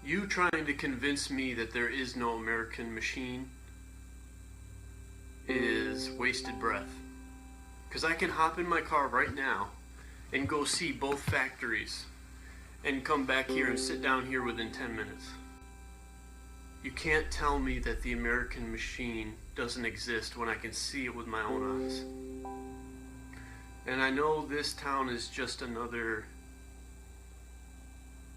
You trying to convince me that there is no American machine is wasted breath. Because I can hop in my car right now and go see both factories and come back here and sit down here within 10 minutes. You can't tell me that the American machine doesn't exist when I can see it with my own eyes. And I know this town is just another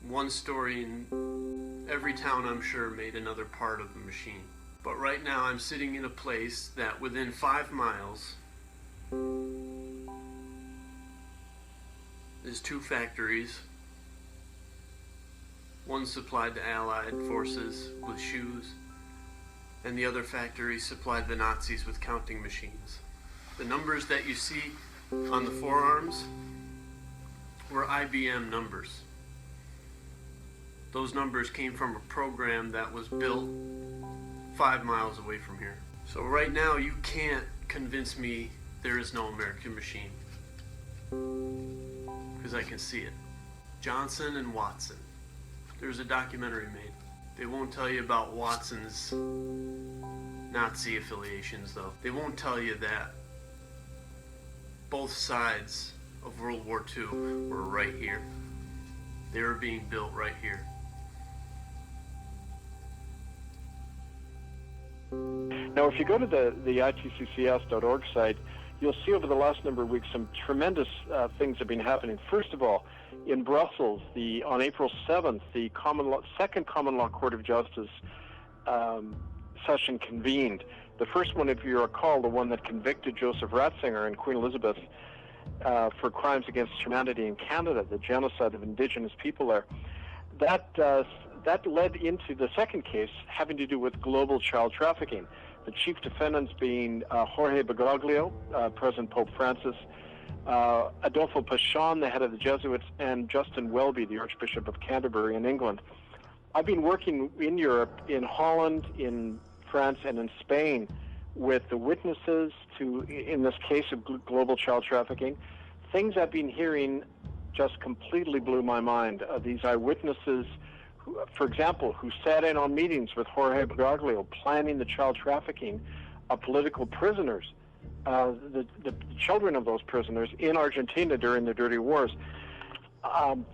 one story, and every town, I'm sure, made another part of the machine. But right now I'm sitting in a place that within 5 miles is 2 factories. One supplied the Allied forces with shoes, and the other factory supplied the Nazis with counting machines. The numbers that you see on the forearms were IBM numbers. Those numbers came from a program that was built 5 miles away from here. So right now you can't convince me there is no American machine, because I can see it. Johnson and Watson. There's a documentary made. They won't tell you about Watson's Nazi affiliations, though. They won't tell you that both sides of World War II were right here. They were being built right here. Now, if you go to the itccs.org site, you'll see over the last number of weeks some tremendous things have been happening. First of all, in Brussels, on April 7th, the Second Common Law Court of Justice session convened. The first one, if you recall, the one that convicted Joseph Ratzinger and Queen Elizabeth for crimes against humanity in Canada, the genocide of Indigenous people there. That led into the second case having to do with global child trafficking. The chief defendants being Jorge Bergoglio, President Pope Francis, Adolfo Pachon, the head of the Jesuits, and Justin Welby, the Archbishop of Canterbury in England. I've been working in Europe, in Holland, in France, and in Spain with the witnesses in this case of global child trafficking. Things I've been hearing just completely blew my mind. These eyewitnesses, for example, who sat in on meetings with Jorge Bergoglio planning the child trafficking of political prisoners, the children of those prisoners in Argentina during the dirty wars.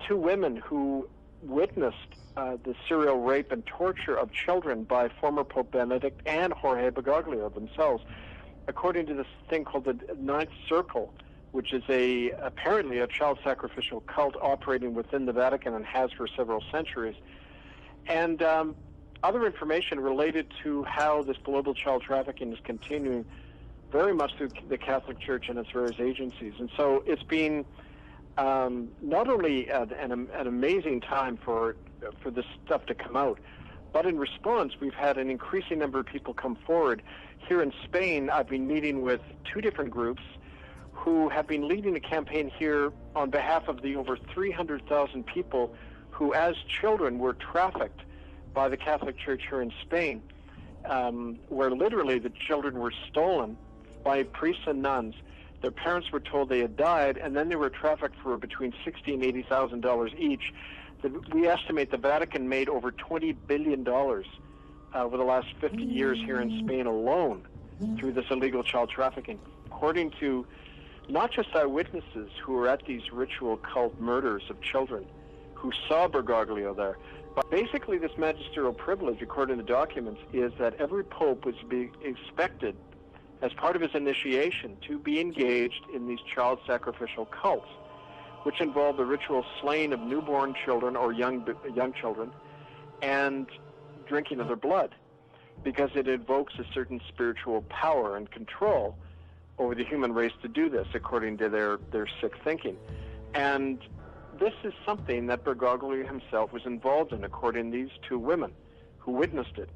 2 women who witnessed the serial rape and torture of children by former Pope Benedict and Jorge Bergoglio themselves, according to this thing called the Ninth Circle, which is apparently a child sacrificial cult operating within the Vatican and has for several centuries. And other information related to how this global child trafficking is continuing very much through the Catholic Church and its various agencies. And so it's been not only an amazing time for this stuff to come out, but in response, we've had an increasing number of people come forward. Here in Spain, I've been meeting with 2 different groups who have been leading a campaign here on behalf of the over 300,000 people who, as children, were trafficked by the Catholic Church here in Spain, where literally the children were stolen by priests and nuns. Their parents were told they had died, and then they were trafficked for between $60,000 and $80,000 each. We estimate the Vatican made over $20 billion over the last 50 years here in Spain alone through this illegal child trafficking. According to not just eyewitnesses who were at these ritual cult murders of children, who saw Bergoglio there, but basically this magisterial privilege, according to documents, is that every pope was be expected, as part of his initiation, to be engaged in these child sacrificial cults, which involve the ritual slaying of newborn children or young children and drinking of their blood, because it invokes a certain spiritual power and control over the human race to do this, according to their sick thinking. And this is something that Bergoglio himself was involved in, according to these 2 women who witnessed it.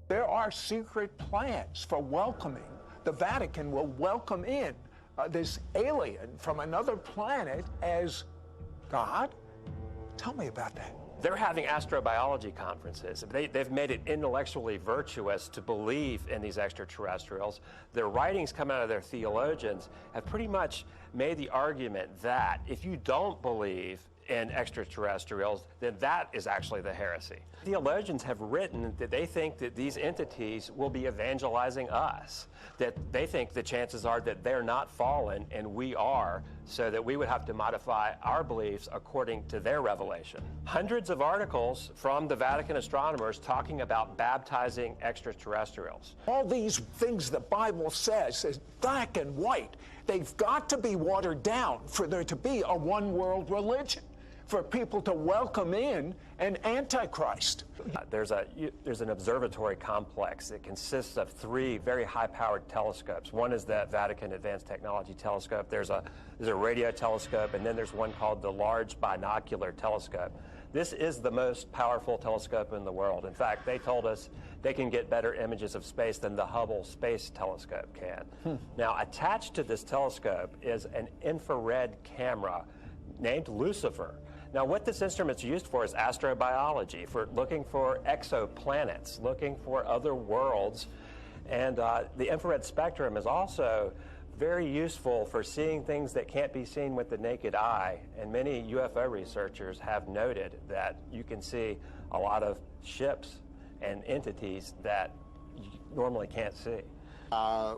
There are secret plans for welcoming. The Vatican will welcome in this alien from another planet as God? Tell me about that. They're having astrobiology conferences. They've made it intellectually virtuous to believe in these extraterrestrials. Their writings come out of their theologians have pretty much made the argument that if you don't believe in extraterrestrials, then that is actually the heresy. Theologians have written that they think that these entities will be evangelizing us, that they think the chances are that they're not fallen and we are, so that we would have to modify our beliefs according to their revelation. Hundreds of articles from the Vatican astronomers talking about baptizing extraterrestrials. All these things the Bible says is black and white. They've got to be watered down for there to be a one-world religion, for people to welcome in an antichrist. There's an observatory complex that consists of 3 very high-powered telescopes. One is the Vatican Advanced Technology Telescope. There's a radio telescope, and then there's one called the Large Binocular Telescope. This is the most powerful telescope in the world. In fact, they told us they can get better images of space than the Hubble Space Telescope can. Now, attached to this telescope is an infrared camera named Lucifer. Now, what this instrument's used for is astrobiology, for looking for exoplanets, looking for other worlds. And the infrared spectrum is also very useful for seeing things that can't be seen with the naked eye. And many UFO researchers have noted that you can see a lot of ships and entities that you normally can't see.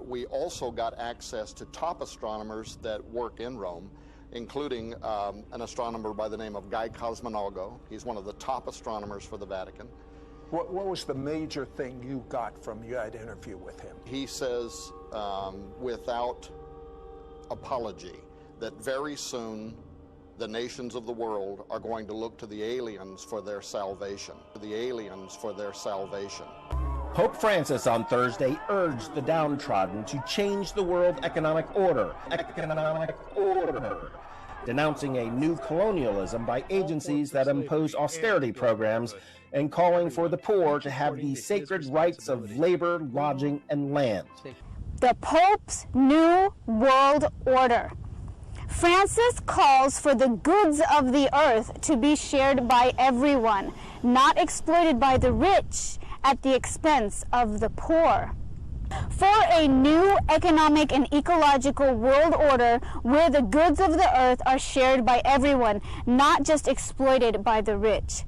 We also got access to top astronomers that work in Rome, including an astronomer by the name of Guy Cosmonago. He's one of the top astronomers for the Vatican. What was the major thing you got from your interview with him? He says, without apology, that very soon the nations of the world are going to look to the aliens for their salvation. The aliens for their salvation. Pope Francis on Thursday urged the downtrodden to change the world economic order. Denouncing a new colonialism by agencies that impose austerity programs and calling for the poor to have the sacred rights of labor, lodging, and land. The Pope's New World Order. Francis calls for the goods of the earth to be shared by everyone, not exploited by the rich at the expense of the poor. For a new economic and ecological world order where the goods of the earth are shared by everyone, not just exploited by the rich.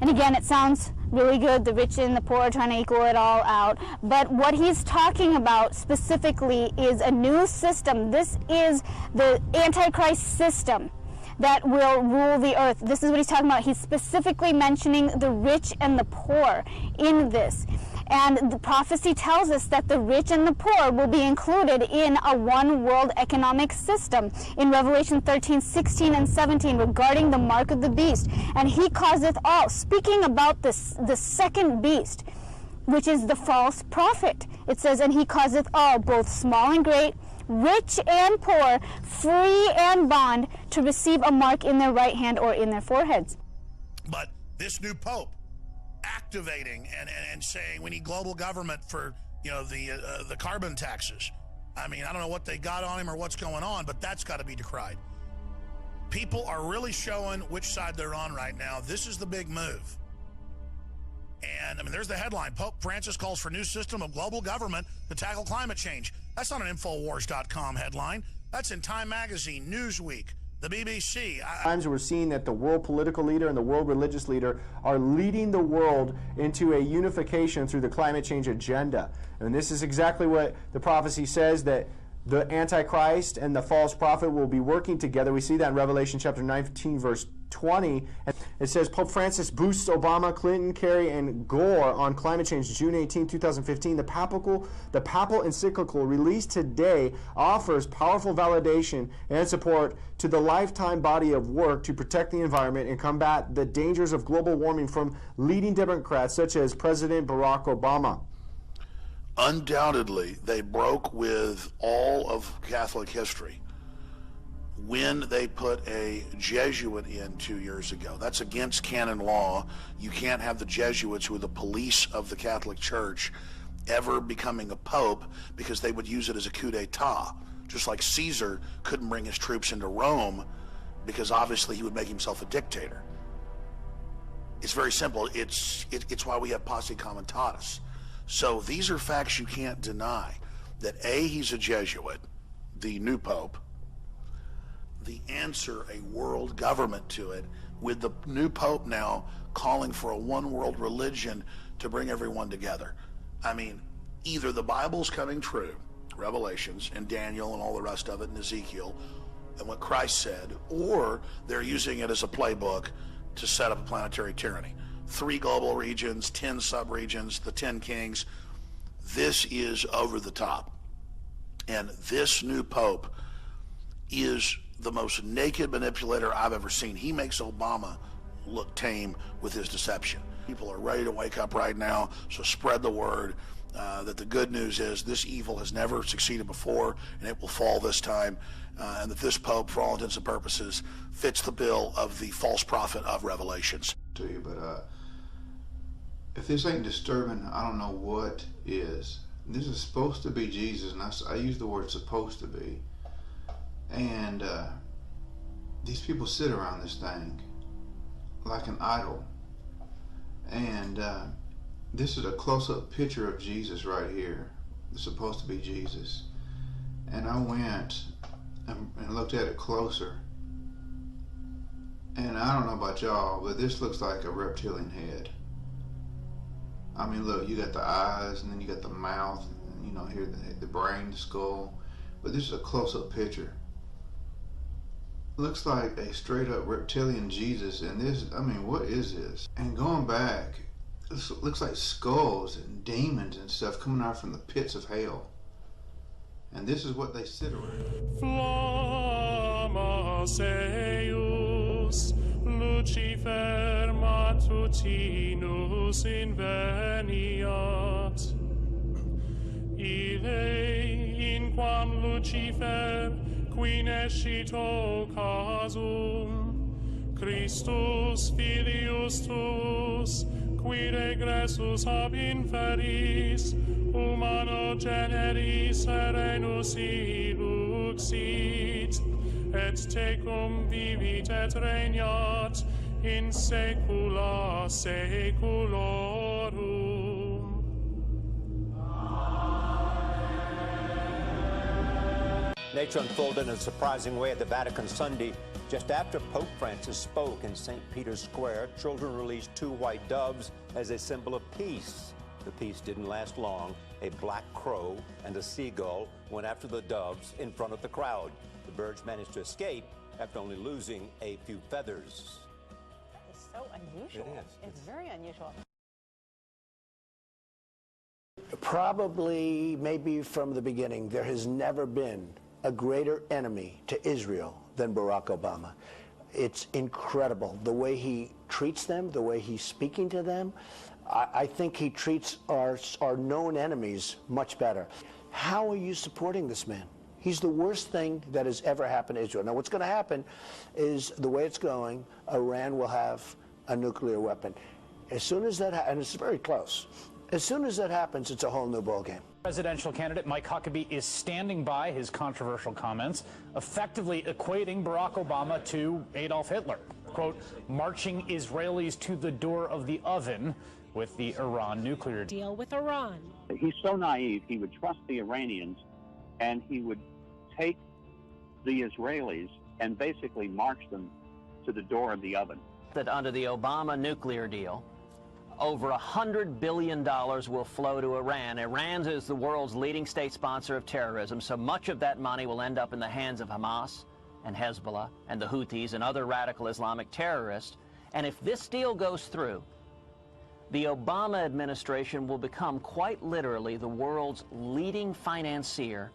And again, it sounds really good, the rich and the poor are trying to equal it all out, but what he's talking about specifically is a new system. This is the Antichrist system that will rule the earth. This is what he's talking about. He's specifically mentioning the rich and the poor in this. And the prophecy tells us that the rich and the poor will be included in a one world economic system in Revelation 13, 16, and 17 regarding the mark of the beast. And he causeth all, speaking about the second beast, which is the false prophet. It says, and he causeth all, both small and great, rich and poor, free and bond, to receive a mark in their right hand or in their foreheads. But this new pope activating and saying we need global government for, you know, the carbon taxes. I mean, I don't know what they got on him or what's going on, but that's got to be decried. People are really showing which side they're on right now. This is the big move. And I mean, there's the headline. Pope Francis calls for new system of global government to tackle climate change. That's not an Infowars.com headline. That's in Time Magazine, Newsweek, the BBC. Times we're seeing that the world political leader and the world religious leader are leading the world into a unification through the climate change agenda. And this is exactly what the prophecy says, that the Antichrist and the false prophet will be working together. We see that in Revelation chapter 19, verse 20. It says Pope Francis boosts Obama, Clinton, Kerry, and Gore on climate change. June 18, 2015. The papal encyclical released today offers powerful validation and support to the lifetime body of work to protect the environment and combat the dangers of global warming from leading Democrats such as President Barack Obama. Undoubtedly, they broke with all of Catholic history when they put a Jesuit in 2 years ago. That's against canon law. You can't have the Jesuits, who are the police of the Catholic Church, ever becoming a pope, because they would use it as a coup d'etat. Just like Caesar couldn't bring his troops into Rome because obviously he would make himself a dictator. It's very simple. It's why we have posse comitatus. So these are facts you can't deny. That A, he's a Jesuit, the new pope, the answer a world government to it, with the new Pope now calling for a one world religion to bring everyone together. I mean, either the Bible's coming true, Revelations and Daniel and all the rest of it, and Ezekiel, and what Christ said, or they're using it as a playbook to set up a planetary tyranny. 3 global regions, 10 sub-regions, the 10 kings. This is over the top. And this new Pope is the most naked manipulator I've ever seen. He makes Obama look tame with his deception. People are ready to wake up right now, so spread the word that the good news is this evil has never succeeded before, and it will fall this time, and that this Pope, for all intents and purposes, fits the bill of the false prophet of Revelations. To you, but if this ain't disturbing, I don't know what is. This is supposed to be Jesus, and I use the word supposed to be. And these people sit around this thing like an idol. And this is a close-up picture of Jesus right here. It's supposed to be Jesus. And I went and looked at it closer. And I don't know about y'all, but this looks like a reptilian head. I mean, look, you got the eyes, and then you got the mouth, and, you know, here the brain, the skull. But this is a close-up picture. Looks like a straight-up reptilian Jesus, and this, I mean, what is this? And going back, this looks like skulls and demons and stuff coming out from the pits of hell. And this is what they sit around. Flamma eius, Lucifer matutinus inveniat. Ille inquam Lucifer qui nescito casum, Christus filius tuus, qui regressus ab inferis, humano generis serenus iluxit, et tecum vivit et regnat in saecula saeculorum. Nature unfolded in a surprising way at the Vatican Sunday. Just after Pope Francis spoke in St. Peter's Square, children released 2 white doves as a symbol of peace. The peace didn't last long. A black crow and a seagull went after the doves in front of the crowd. The birds managed to escape after only losing a few feathers. That is so unusual. It is. It's very unusual. Probably, maybe from the beginning, there has never been a greater enemy to Israel than Barack Obama. It's incredible the way he treats them, the way he's speaking to them. I think he treats our known enemies much better. How are you supporting this man? He's the worst thing that has ever happened to Israel. Now, what's going to happen is, the way it's going, Iran will have a nuclear weapon. As soon as that happens, and it's very close, as soon as that happens, it's a whole new ballgame. Presidential candidate Mike Huckabee is standing by his controversial comments, effectively equating Barack Obama to Adolf Hitler. Quote, marching Israelis to the door of the oven with the Iran nuclear deal with Iran. He's so naive, he would trust the Iranians, and he would take the Israelis and basically march them to the door of the oven. That under the Obama nuclear deal, over $100 billion will flow to Iran. Iran is the world's leading state sponsor of terrorism, so much of that money will end up in the hands of Hamas and Hezbollah and the Houthis and other radical Islamic terrorists. And if this deal goes through, the Obama administration will become quite literally the world's leading financier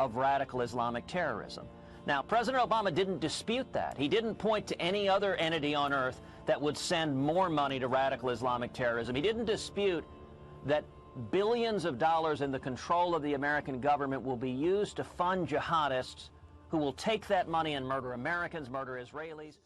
of radical Islamic terrorism. Now, President Obama didn't dispute that. He didn't point to any other entity on earth that would send more money to radical Islamic terrorism. He didn't dispute that billions of dollars in the control of the American government will be used to fund jihadists who will take that money and murder Americans, murder Israelis.